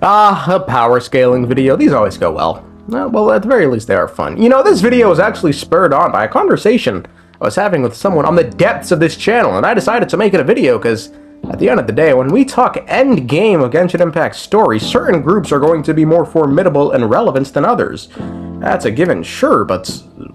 A power scaling video. These always go well. Well, at the very least, they are fun. You know, this video was actually spurred on by a conversation I was having with someone on the depths of this channel, and I decided to make it a video because, at the end of the day, when we talk end game of Genshin Impact's story, certain groups are going to be more formidable and relevant than others. That's a given, sure, but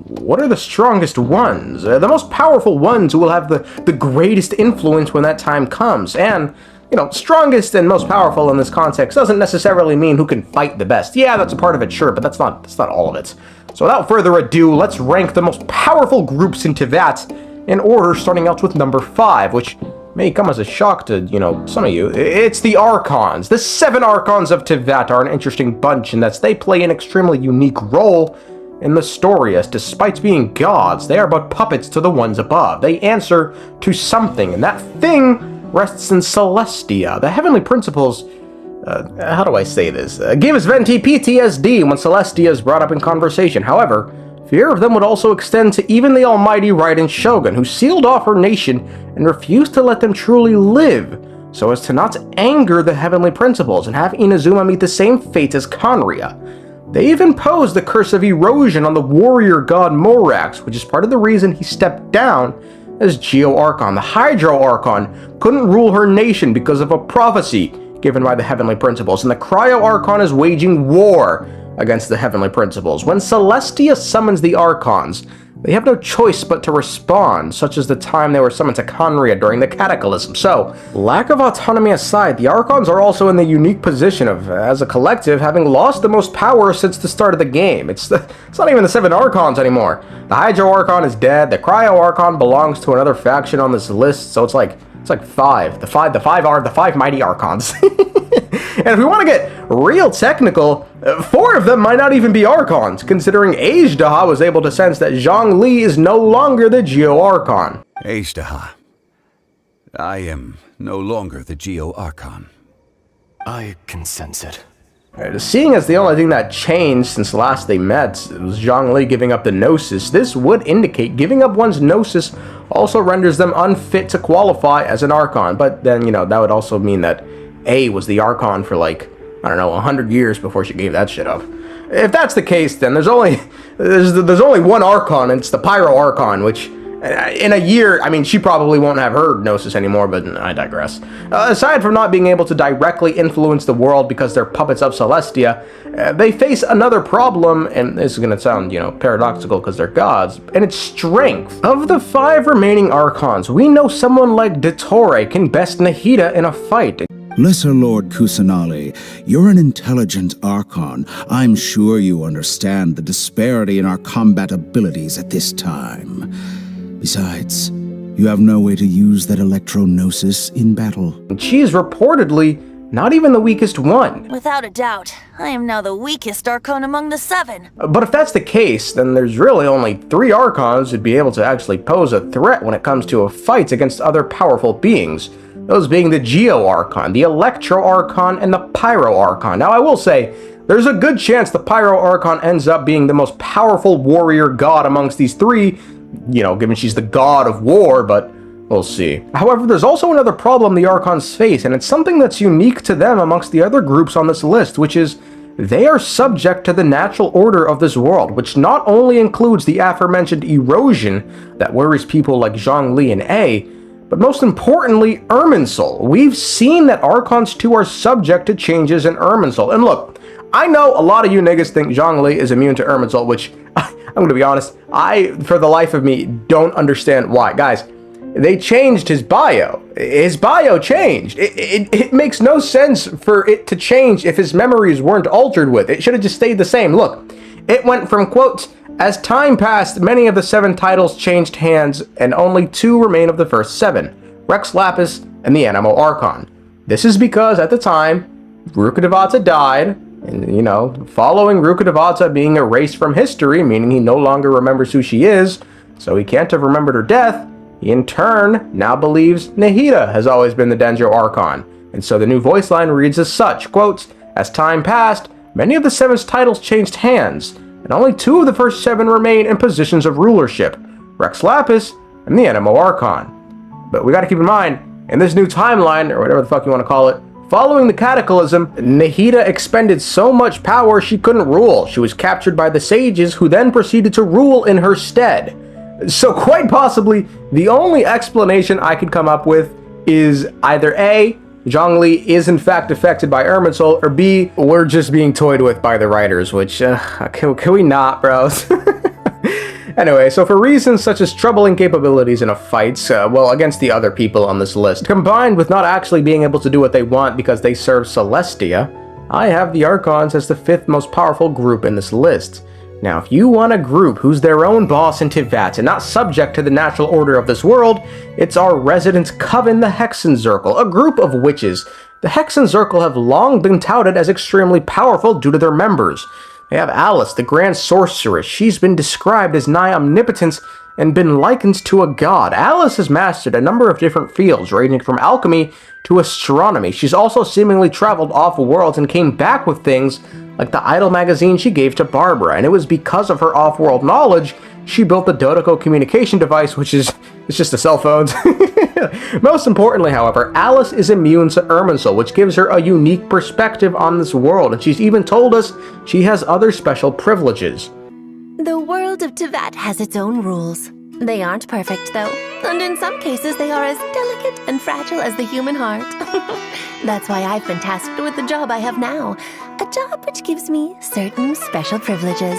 what are the strongest ones? The most powerful ones who will have the greatest influence when that time comes, and you know, strongest and most powerful in this context doesn't necessarily mean who can fight the best. Yeah, that's a part of it, sure, but that's not all of it. So without further ado, let's rank the most powerful groups in Teyvat in order, starting out with number 5, which may come as a shock to, you know, some of you. It's the Archons. The 7 Archons of Teyvat are an interesting bunch in that they play an extremely unique role in the story, as despite being gods, they are but puppets to the ones above. They answer to something, and that thing rests in Celestia. The heavenly principles, how do I say this, gives Venti PTSD when Celestia is brought up in conversation. However, fear of them would also extend to even the almighty Raiden Shogun, who sealed off her nation and refused to let them truly live, so as to not anger the heavenly principles and have Inazuma meet the same fate as Conria. They even posed the curse of erosion on the warrior god Morax, which is part of the reason he stepped down as Geo Archon. The Hydro Archon couldn't rule her nation because of a prophecy given by the heavenly principles, and the Cryo Archon is waging war against the heavenly principles. When Celestia summons the Archons, they have no choice but to respond, such as the time they were summoned to Conria during the Cataclysm. So, lack of autonomy aside, the Archons are also in the unique position of, as a collective, having lost the most power since the start of the game. It's not even the 7 Archons anymore. The Hydro Archon is dead, the Cryo Archon belongs to another faction on this list, so it's like 5. The five are the 5 mighty Archons. And if we want to get real technical, 4 of them might not even be Archons, considering Azhdaha was able to sense that Zhongli is no longer the Geo Archon. Azhdaha, I am no longer the Geo Archon. I can sense it. Seeing as the only thing that changed since last they met was Zhongli giving up the Gnosis, this would indicate giving up one's Gnosis also renders them unfit to qualify as an Archon. But then, you know, that would also mean that A was the Archon for like, I don't know, 100 years before she gave that shit up. If that's the case, then there's only one Archon, and it's the Pyro Archon, which in a year, I mean, she probably won't have her Gnosis anymore, but I digress. Aside from not being able to directly influence the world because they're puppets of Celestia, they face another problem, and this is going to sound, you know, paradoxical because they're gods, and it's strength. Of the 5 remaining Archons, we know someone like dottore can best nahida in a fight. Lesser Lord Kusanali, you're an intelligent Archon. I'm sure you understand the disparity in our combat abilities at this time. Besides, you have no way to use that electro-gnosis in battle. She's reportedly not even the weakest one. Without a doubt, I am now the weakest Archon among the 7. But if that's the case, then there's really only 3 Archons who'd be able to actually pose a threat when it comes to a fight against other powerful beings. Those being the Geo Archon, the Electro Archon, and the Pyro Archon. Now I will say, there's a good chance the Pyro Archon ends up being the most powerful warrior god amongst these 3, you know, given she's the god of war, but we'll see. However, there's also another problem the Archons face, and it's something that's unique to them amongst the other groups on this list, which is they are subject to the natural order of this world, which not only includes the aforementioned erosion that worries people like Zhongli and A, but most importantly, Irminsul. We've seen that Archons too are subject to changes in Irminsul. And look, I know a lot of you niggas think Zhongli is immune to Irminsul, which, I'm gonna be honest, I, for the life of me, don't understand why. Guys, they changed his bio. His bio changed. It makes no sense for it to change if his memories weren't altered with. It should have just stayed the same. Look, it went from, quote, as time passed, many of the 7 titles changed hands, and only 2 remain of the first 7, Rex Lapis and the Anemo Archon. This is because, at the time, Rukkhadevata died, and, you know, following Rukkhadevata being erased from history, meaning he no longer remembers who she is, so he can't have remembered her death, he in turn now believes Nahida has always been the Denjo Archon, and so the new voice line reads as such, quote, as time passed, many of the 7's titles changed hands, and only 2 of the first 7 remain in positions of rulership, Rex Lapis and the Anemo Archon. But we gotta keep in mind, in this new timeline, or whatever the fuck you want to call it, Following the cataclysm, Nahida expended so much power she couldn't rule. She was captured by the sages, who then proceeded to rule in her stead. So quite possibly, the only explanation I could come up with is either A, Zhongli is in fact affected by Irminsul, or B, we're just being toyed with by the writers, which, can we not, bros? Anyway, so for reasons such as troubling capabilities in a fight, well, against the other people on this list, combined with not actually being able to do what they want because they serve Celestia, I have the Archons as the 5th most powerful group in this list. Now, if you want a group who's their own boss in Teyvat and not subject to the natural order of this world, it's our resident coven, the Hexenzirkel, a group of witches. The Hexenzirkel have long been touted as extremely powerful due to their members. They have Alice, the Grand Sorceress. She's been described as nigh omnipotent and been likened to a god. Alice has mastered a number of different fields, ranging from alchemy to astronomy. She's also seemingly traveled off-world and came back with things like the idol magazine she gave to Barbara, and it was because of her off-world knowledge she built the Dottore communication device, which is it's just a cell phone. Most importantly, however, Alice is immune to Irminsul, which gives her a unique perspective on this world, and she's even told us she has other special privileges. The world of Teyvat has its own rules. They aren't perfect, though, and in some cases they are as delicate and fragile as the human heart. That's why I've been tasked with the job I have now, a job which gives me certain special privileges.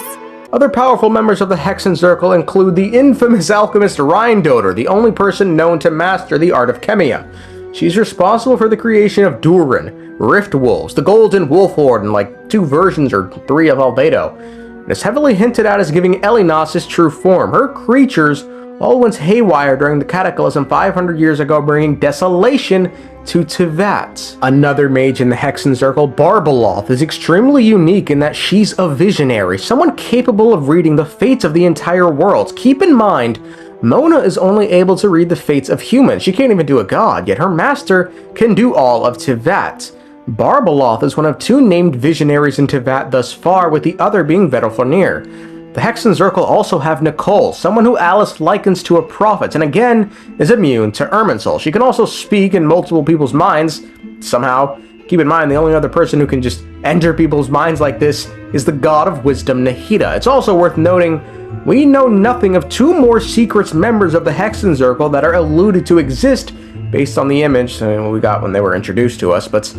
Other powerful members of the Hexenzirkel include the infamous alchemist Dottore, the only person known to master the art of chemia. She's responsible for the creation of Durin, Rift Wolves, the Golden Wolf Horde, and like 2 versions or 3 of Albedo. And is heavily hinted at as giving Elinas his true form. Her creatures all went haywire during the cataclysm 500 years ago, bringing desolation to Teyvat. Another mage in the Hexenzirkel, Barbaloth, is extremely unique in that she's a visionary, someone capable of reading the fates of the entire world. Keep in mind, Mona is only able to read the fates of humans. She can't even do a god, yet her master can do all of Teyvat. Barbaloth is one of 2 named visionaries in Teyvat thus far, with the other being Vedelfonir. The Hexenzirkel also have Nicole, someone who Alice likens to a prophet, and again is immune to Irminsul. She can also speak in multiple people's minds, somehow. Keep in mind, the only other person who can just enter people's minds like this is the god of wisdom, Nahida. It's also worth noting, we know nothing of 2 more secret members of the Hexenzirkel that are alluded to exist based on the image we got when they were introduced to us, but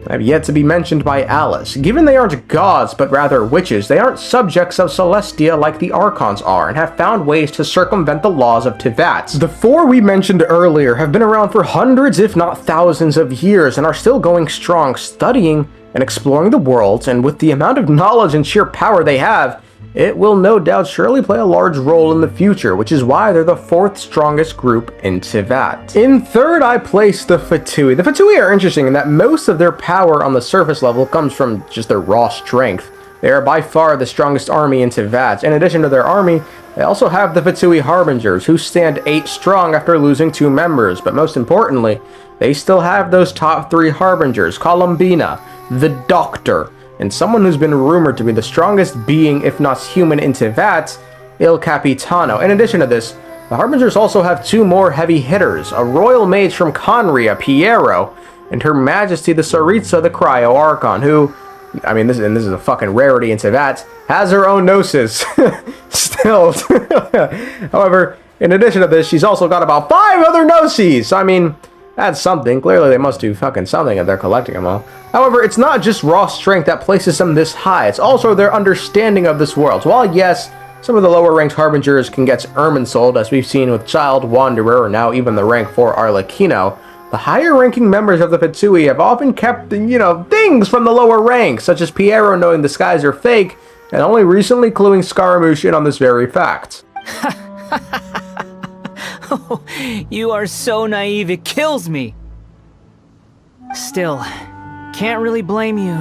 have yet to be mentioned by Alice. Given they aren't gods, but rather witches, they aren't subjects of Celestia like the Archons are, and have found ways to circumvent the laws of Teyvat. The 4 we mentioned earlier have been around for hundreds, if not thousands of years, and are still going strong, studying and exploring the world, and with the amount of knowledge and sheer power they have, it will no doubt surely play a large role in the future, which is why they're the 4th strongest group in Teyvat. In 3rd, I place the Fatui. The Fatui are interesting in that most of their power on the surface level comes from just their raw strength. They are by far the strongest army in Teyvat. In addition to their army, they also have the Fatui harbingers, who stand 8 strong after losing 2 members, but most importantly, they still have those top 3 harbingers, Columbina, the Doctor, and someone who's been rumored to be the strongest being, if not human, in Teyvat, Il Capitano. In addition to this, the Harbingers also have 2 more heavy hitters, a royal mage from Conria, Piero, and Her Majesty the Tsaritsa, the cryo archon, who, I mean, this is a fucking rarity in Teyvat, has her own gnosis. Still. However, in addition to this, she's also got about 5 other gnoses. I mean, that's something. Clearly they must do fucking something if they're collecting them all. However, it's not just raw strength that places them this high, it's also their understanding of this world. So while yes, some of the lower ranked harbingers can get Irminsul, as we've seen with Child Wanderer, or now even the rank 4 Arlecchino, the higher ranking members of the Fatui have often kept, things from the lower ranks, such as Piero knowing the skies are fake, and only recently cluing Scaramouche in on this very fact. Oh, you are so naive, it kills me. Still, can't really blame you.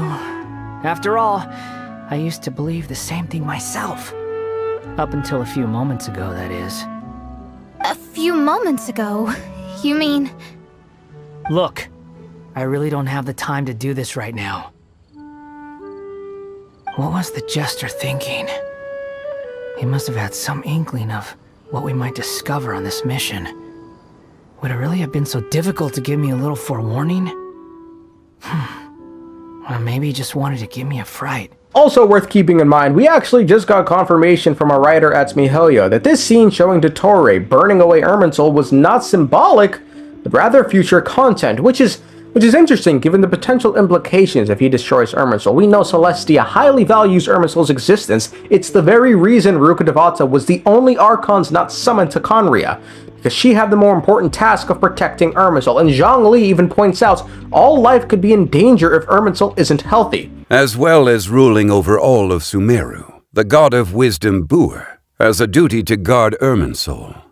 After all, I used to believe the same thing myself. Up until a few moments ago, that is. A few moments ago? You mean... Look, I really don't have the time to do this right now. What was the jester thinking? He must have had some inkling of what we might discover on this mission. Would it really have been so difficult to give me a little forewarning? Or maybe he just wanted to give me a fright. Also worth keeping in mind, we actually just got confirmation from our writer at Smihelio that this scene showing dottore burning away Irminsul was not symbolic, but rather future content, which is interesting given the potential implications if he destroys Irminsul. We know Celestia highly values Irminsul's existence. It's the very reason Rukkhadevata was the only Archons not summoned to Khaenri'ah, because she had the more important task of protecting Irminsul. And Zhongli even points out all life could be in danger if Irminsul isn't healthy. As well as ruling over all of Sumeru, the god of wisdom Buer has a duty to guard Irminsul.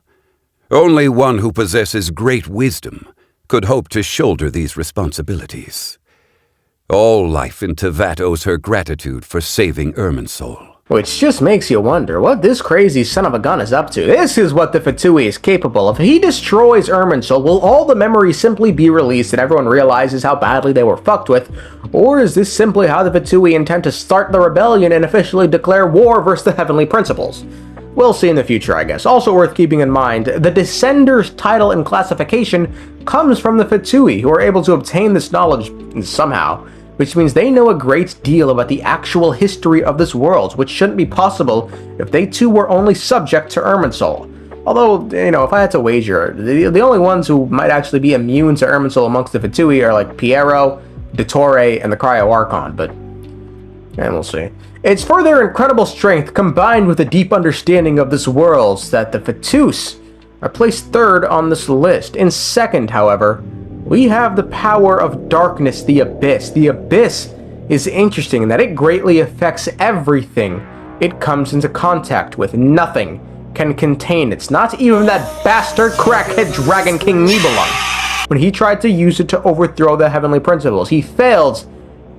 Only one who possesses great wisdom could hope to shoulder these responsibilities. All life in Teyvat owes her gratitude for saving Irminsul. Which just makes you wonder what this crazy son of a gun is up to. This is what the Fatui is capable of. If he destroys Irminsul, will all the memories simply be released and everyone realizes how badly they were fucked with? Or is this simply how the Fatui intend to start the rebellion and officially declare war versus the heavenly principles? We'll see in the future, I guess. Also worth keeping in mind, the Descender's title and classification comes from the Fatui, who are able to obtain this knowledge somehow, which means they know a great deal about the actual history of this world, which shouldn't be possible if they too were only subject to Irminsul. Although, if I had to wager, the only ones who might actually be immune to Irminsul amongst the Fatui are like Piero, dottore, and the cryo archon, but we'll see. It's for their incredible strength combined with a deep understanding of this world that the Fatus are placed third on this list. In second, however, we have the power of darkness, the Abyss. The Abyss is interesting in that it greatly affects everything it comes into contact with. Nothing can contain it. It's not even that bastard crackhead Dragon King Nibelung. When he tried to use it to overthrow the heavenly principles, he failed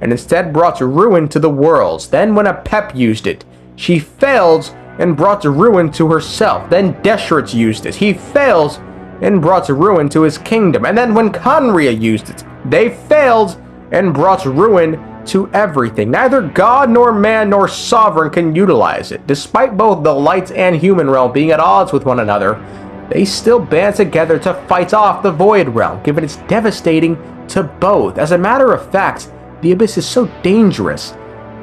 and instead brought ruin to the worlds. Then when Apep used it, she failed and brought ruin to herself. Then Deshret used it. He failed and brought ruin to his kingdom. And then when Khaenri'ah used it, they failed and brought ruin to everything. Neither god nor man nor sovereign can utilize it. Despite both the light and human realm being at odds with one another, they still band together to fight off the void realm, given it's devastating to both. As a matter of fact, the Abyss is so dangerous.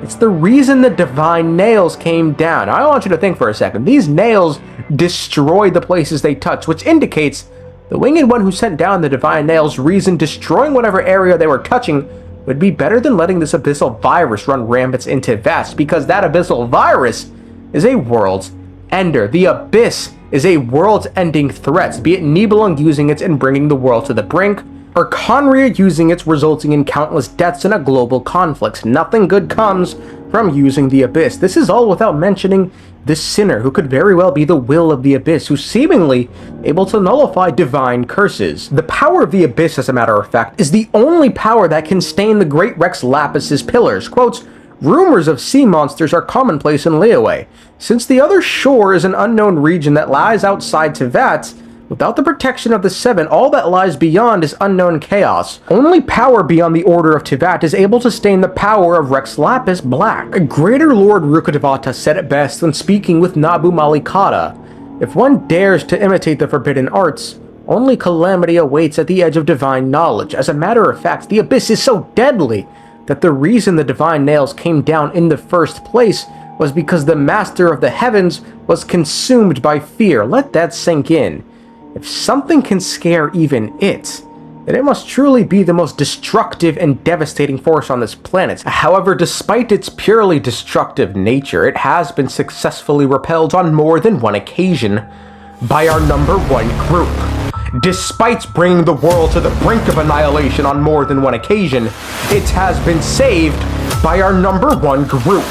It's the reason the divine nails came down. Now, I want you to think for a second. These nails destroyed the places they touched, which indicates the winged one who sent down the divine nails reasoned destroying whatever area they were touching would be better than letting this abyssal virus run rampant into Teyvat, because that abyssal virus is a world's ender. The Abyss is a world-ending threat, be it Nibelung using it and bringing the world to the brink, or Khaenri'ah using it resulting in countless deaths in a global conflict. Nothing good comes from using the Abyss. This is all without mentioning the Sinner, who could very well be the will of the Abyss, who's seemingly able to nullify divine curses. The power of the Abyss, as a matter of fact, is the only power that can stain the great Rex Lapis's pillars. Quotes, rumors of sea monsters are commonplace in Liyue. Since the other shore is an unknown region that lies outside Teyvat, without the protection of the Seven, all that lies beyond is unknown chaos. Only power beyond the Order of Teyvat is able to stain the power of Rex Lapis black. Greater Lord Rukkhadevata said it best when speaking with Nabu Malikata. If one dares to imitate the forbidden arts, only calamity awaits at the edge of divine knowledge. As a matter of fact, the Abyss is so deadly that the reason the divine nails came down in the first place was because the Master of the Heavens was consumed by fear. Let that sink in. If something can scare even it, then it must truly be the most destructive and devastating force on this planet. However, despite its purely destructive nature, it has been successfully repelled on more than one occasion by our #1 group. Despite bringing the world to the brink of annihilation on more than one occasion, it has been saved by our #1 group.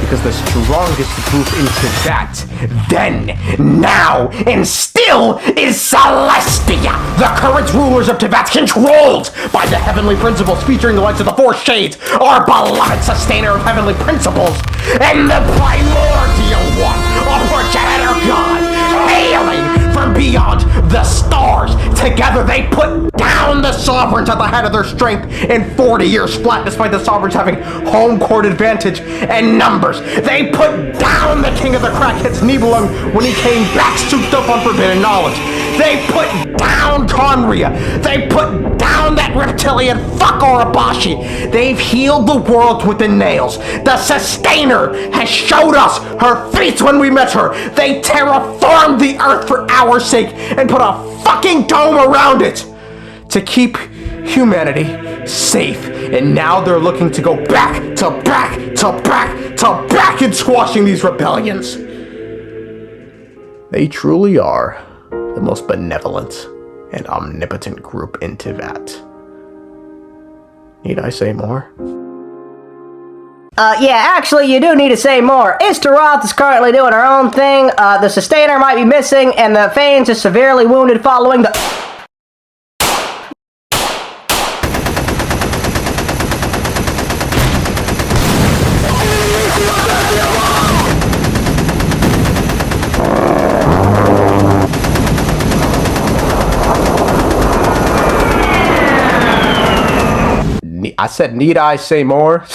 Because the strongest group in Teyvat, then, now, and still is Celestia! The current rulers of Teyvat, controlled by the heavenly principles featuring the lights of the Four Shades, our beloved sustainer of heavenly principles, and the primordial one, a progenitor god, hailing from beyond the stars. Together they put down the sovereigns at the head of their strength in 40 years flat, despite the sovereigns having home court advantage and numbers. They put down the king of the crackheads, Nibelung, when he came back souped up on forbidden knowledge. They put down Conria. They put down that reptilian fuck Orabashi. They've healed the world with the nails. The Sustainer has showed us her feats when we met her. They terraformed the earth for our sake and put a fucking dome around it to keep humanity safe. And now they're looking to go back in squashing these rebellions. They truly are the most benevolent and omnipotent group in Teyvat. Need I say more? Yeah, actually, you do need to say more. Istaroth is currently doing her own thing, the Sustainer might be missing, and the Fanes is severely wounded following the... I said, need I say more?